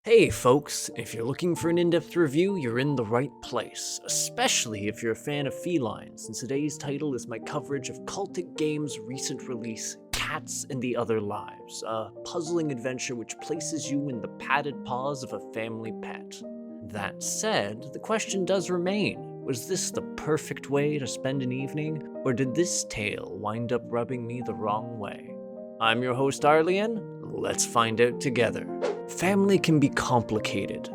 Hey folks, if you're looking for an in-depth review, you're in the right place, especially if you're a fan of felines, and today's title is my coverage of Cultic Games' recent release, Cats and the Other Lives, a puzzling adventure which places you in the padded paws of a family pet. That said, the question does remain, was this the perfect way to spend an evening, or did this tale wind up rubbing me the wrong way? I'm your host Arlyeon, let's find out together. Family can be complicated.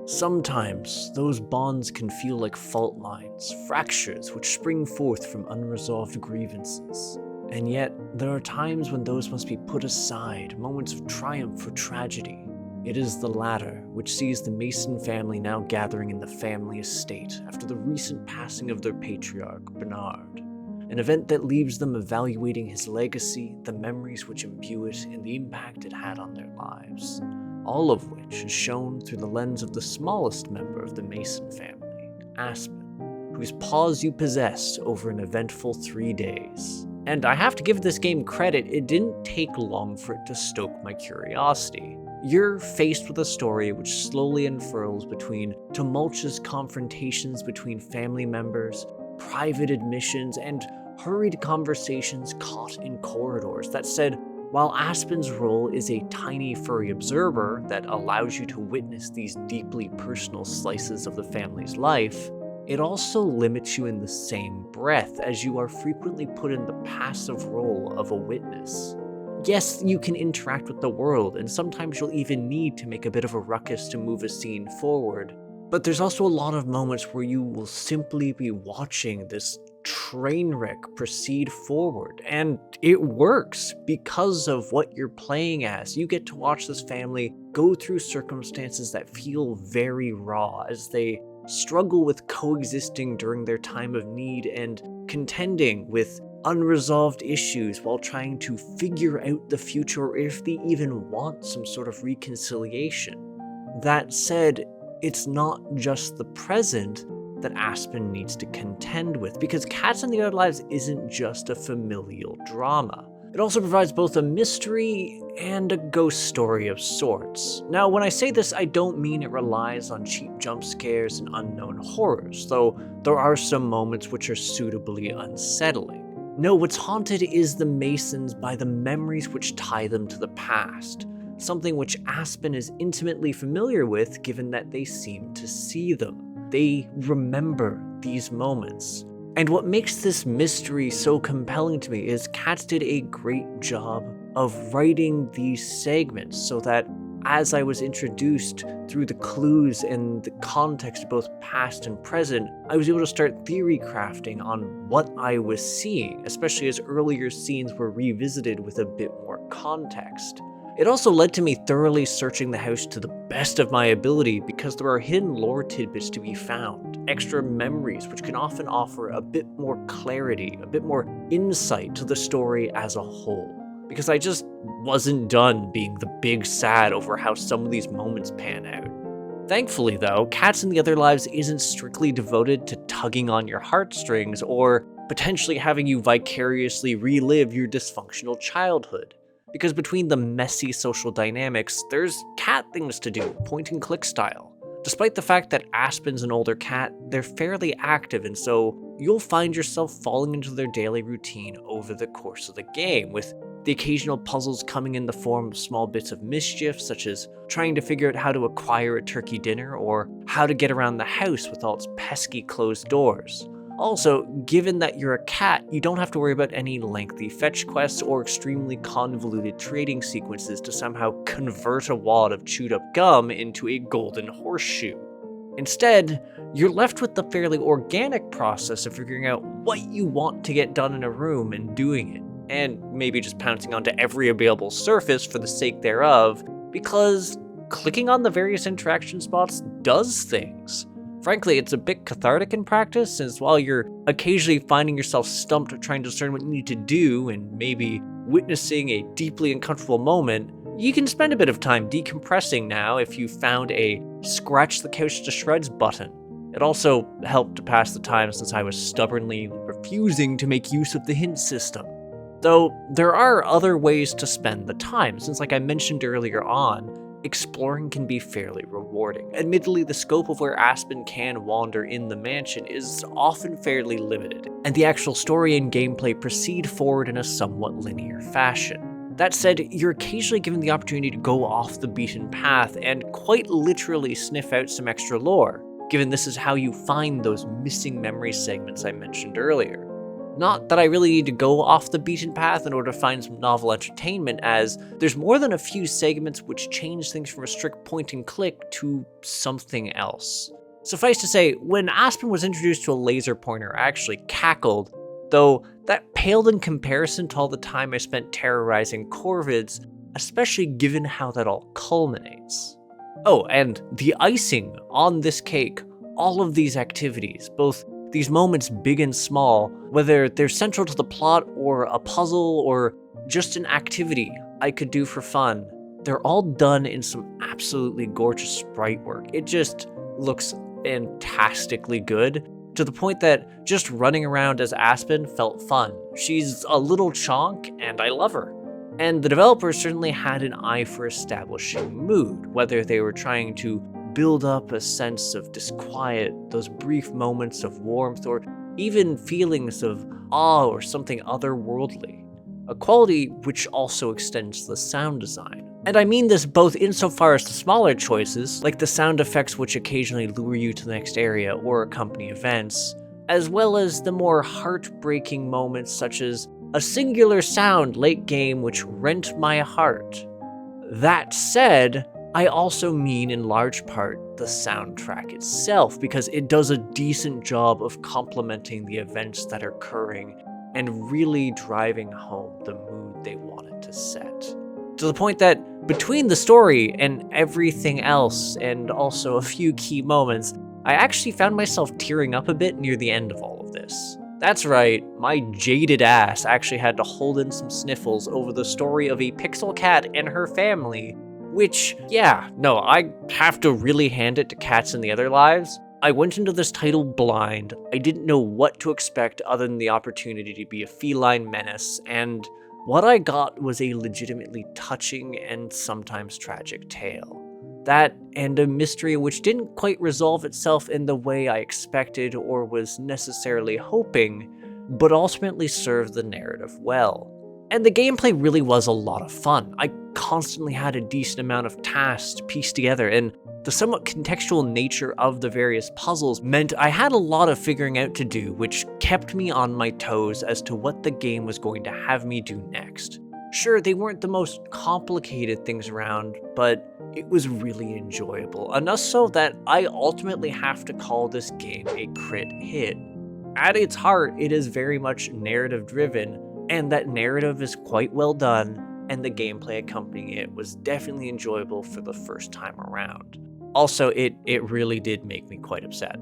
Sometimes, those bonds can feel like fault lines, fractures which spring forth from unresolved grievances. And yet, there are times when those must be put aside, moments of triumph or tragedy. It is the latter which sees the Mason family now gathering in the family estate after the recent passing of their patriarch, Bernard. An event that leaves them evaluating his legacy, the memories which imbue it, and the impact it had on their lives. All of which is shown through the lens of the smallest member of the Mason family, Aspen, whose paws you possess over an eventful 3 days. And I have to give this game credit, it didn't take long for it to stoke my curiosity. You're faced with a story which slowly unfurls between tumultuous confrontations between family members, private admissions, and hurried conversations caught in corridors. That said, while Aspen's role is a tiny furry observer that allows you to witness these deeply personal slices of the family's life, it also limits you in the same breath as you are frequently put in the passive role of a witness. Yes, you can interact with the world, and sometimes you'll even need to make a bit of a ruckus to move a scene forward, but there's also a lot of moments where you will simply be watching this train wreck proceed forward, and it works because of what you're playing as. You get to watch this family go through circumstances that feel very raw as they struggle with coexisting during their time of need and contending with unresolved issues while trying to figure out the future or if they even want some sort of reconciliation. That said, it's not just the present that Aspen needs to contend with, because Cats and the Other Lives isn't just a familial drama. It also provides both a mystery and a ghost story of sorts. Now, when I say this, I don't mean it relies on cheap jump scares and unknown horrors, though there are some moments which are suitably unsettling. No, what's haunted is the Masons by the memories which tie them to the past, something which Aspen is intimately familiar with given that they seem to see them. They remember these moments. And what makes this mystery so compelling to me is Cats did a great job of writing these segments so that as I was introduced through the clues and the context, both past and present, I was able to start theory crafting on what I was seeing, especially as earlier scenes were revisited with a bit more context. It also led to me thoroughly searching the house to the best of my ability because there are hidden lore tidbits to be found, extra memories which can often offer a bit more clarity, a bit more insight to the story as a whole. Because I just wasn't done being the big sad over how some of these moments pan out. Thankfully though, Cats and the Other Lives isn't strictly devoted to tugging on your heartstrings or potentially having you vicariously relive your dysfunctional childhood. Because between the messy social dynamics, there's cat things to do, point and click style. Despite the fact that Aspen's an older cat, they're fairly active, and so you'll find yourself falling into their daily routine over the course of the game, with the occasional puzzles coming in the form of small bits of mischief, such as trying to figure out how to acquire a turkey dinner, or how to get around the house with all its pesky closed doors. Also, given that you're a cat, you don't have to worry about any lengthy fetch quests or extremely convoluted trading sequences to somehow convert a wad of chewed up gum into a golden horseshoe. Instead, you're left with the fairly organic process of figuring out what you want to get done in a room and doing it, and maybe just pouncing onto every available surface for the sake thereof, because clicking on the various interaction spots does things. Frankly, it's a bit cathartic in practice, since while you're occasionally finding yourself stumped trying to discern what you need to do and maybe witnessing a deeply uncomfortable moment, you can spend a bit of time decompressing now if you found a scratch the couch to shreds button. It also helped to pass the time since I was stubbornly refusing to make use of the hint system. Though there are other ways to spend the time, since like I mentioned earlier on, exploring can be fairly rewarding. Admittedly, the scope of where Aspen can wander in the mansion is often fairly limited, and the actual story and gameplay proceed forward in a somewhat linear fashion. That said, you're occasionally given the opportunity to go off the beaten path and quite literally sniff out some extra lore, given this is how you find those missing memory segments I mentioned earlier. Not that I really need to go off the beaten path in order to find some novel entertainment, as there's more than a few segments which change things from a strict point and click to something else. Suffice to say, when Aspen was introduced to a laser pointer, I actually cackled, though that paled in comparison to all the time I spent terrorizing corvids, especially given how that all culminates. Oh, and the icing on this cake, all of these activities, both these moments big and small, whether they're central to the plot or a puzzle or just an activity I could do for fun, they're all done in some absolutely gorgeous sprite work. It just looks fantastically good, to the point that just running around as Aspen felt fun. She's a little chonk, and I love her. And the developers certainly had an eye for establishing mood, whether they were trying to build up a sense of disquiet, those brief moments of warmth, or even feelings of awe or something otherworldly. A quality which also extends to the sound design. And I mean this both insofar as the smaller choices, like the sound effects which occasionally lure you to the next area or accompany events, as well as the more heartbreaking moments such as a singular sound late game which rent my heart. That said, I also mean in large part the soundtrack itself, because it does a decent job of complementing the events that are occurring and really driving home the mood they wanted to set. To the point that between the story and everything else, and also a few key moments, I actually found myself tearing up a bit near the end of all of this. That's right, my jaded ass actually had to hold in some sniffles over the story of a pixel cat and her family, which, yeah, no, I have to really hand it to Cats in the Other Lives. I went into this title blind. I didn't know what to expect other than the opportunity to be a feline menace, and what I got was a legitimately touching and sometimes tragic tale. That, and a mystery which didn't quite resolve itself in the way I expected or was necessarily hoping, but ultimately served the narrative well. And the gameplay really was a lot of fun. I constantly had a decent amount of tasks to piece together, and the somewhat contextual nature of the various puzzles meant I had a lot of figuring out to do, which kept me on my toes as to what the game was going to have me do next. Sure, they weren't the most complicated things around, but it was really enjoyable, enough so that I ultimately have to call this game a crit hit. At its heart, it is very much narrative driven, and that narrative is quite well done, and the gameplay accompanying it was definitely enjoyable for the first time around. Also, it really did make me quite upset.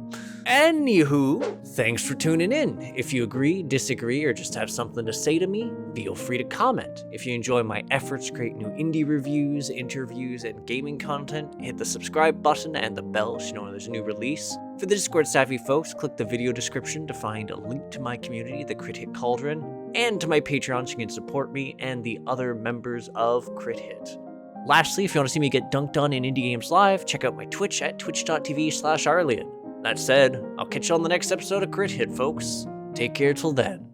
Anywho, thanks for tuning in. If you agree, disagree, or just have something to say to me, feel free to comment. If you enjoy my efforts to create new indie reviews, interviews, and gaming content, hit the subscribe button and the bell so you know when there's a new release. For the Discord savvy folks, click the video description to find a link to my community, the Crit Hit Cauldron, and to my Patreon so you can support me and the other members of Crit Hit. Lastly, if you want to see me get dunked on in indie games live, check out my Twitch at twitch.tv/Arlyeon. That said, I'll catch you on the next episode of Crit Hit, folks. Take care till then.